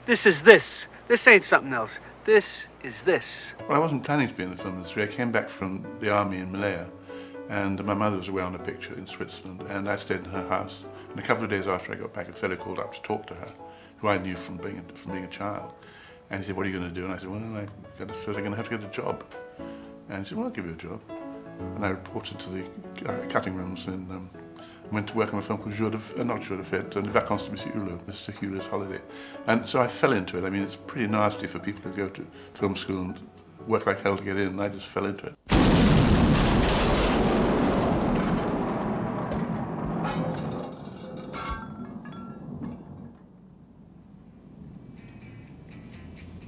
This is this. This ain't something else. This is this. Well, I wasn't planning to be in the film industry. I came back from the army in Malaya, and my mother was away on a picture in Switzerland, and I stayed in her house. And a couple of days after I got back, a fellow called up to talk to her, who I knew from being a child. And he said, "What are you going to do?" And I said, "Well, I'm going to have to get a job." And he said, "Well, I'll give you a job." And I reported to the cutting rooms and went to work on a film called not Jour de Fête, Les Vacances de Monsieur Hulot, Mr. Hulot's holiday. And so I fell into it. I mean, it's pretty nasty for people who go to film school and work like hell to get in, and I just fell into it.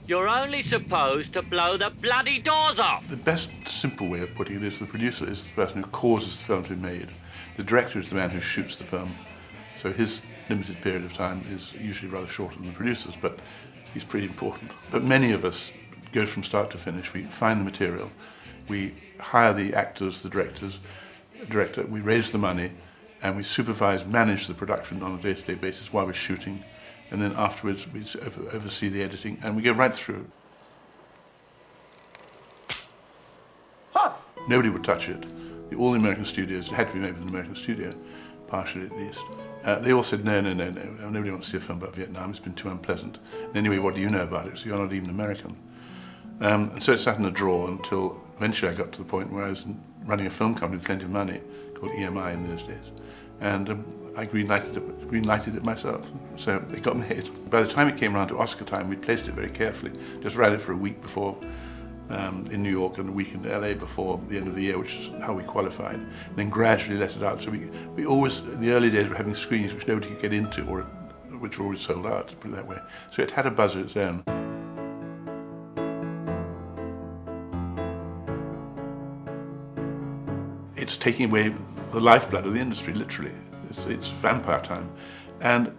You're only supposed to blow the bloody doors off. The best simple way of putting it is the producer is the person who causes the film to be made. The director is the man who shoots the film. So his limited period of time is usually rather shorter than the producer's, but he's pretty important. But many of us go from start to finish. We find the material, we hire the actors, the director, we raise the money, and we supervise, manage the production on a day-to-day basis while we're shooting. And then afterwards we oversee the editing, and we go right through. Nobody would touch it. All the American studios, it had to be made with an American studio, partially at least. They all said, no, nobody wants to see a film about Vietnam, it's been too unpleasant. And anyway, what do you know about it? So you're not even American. And so it sat in a drawer until eventually I got to the point where I was running a film company with plenty of money, called EMI in those days. And I green-lighted it myself, so it got made. By the time it came around to Oscar time, we placed it very carefully. Just ran it for a week before in New York and a week in LA before the end of the year, which is how we qualified. And then gradually let it out. So we always, in the early days, were having screenings which nobody could get into, or which were always sold out, to put it that way. So it had a buzz of its own. It's taking away the lifeblood of the industry, literally. It's vampire time. And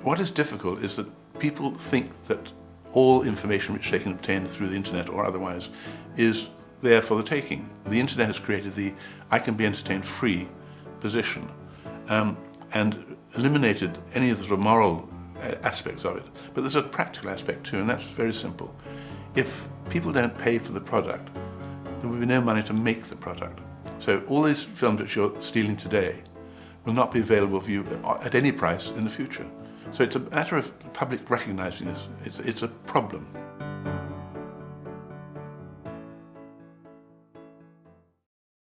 what is difficult is that people think that all information which they can obtain through the internet or otherwise is there for the taking. The internet has created the I can be entertained free position and eliminated any of the sort of moral aspects of it. But there's a practical aspect too, and that's very simple. If people don't pay for the product, there will be no money to make the product. So all these films that you're stealing today will not be available for you at any price in the future. So it's a matter of the public recognizing this. It's a problem.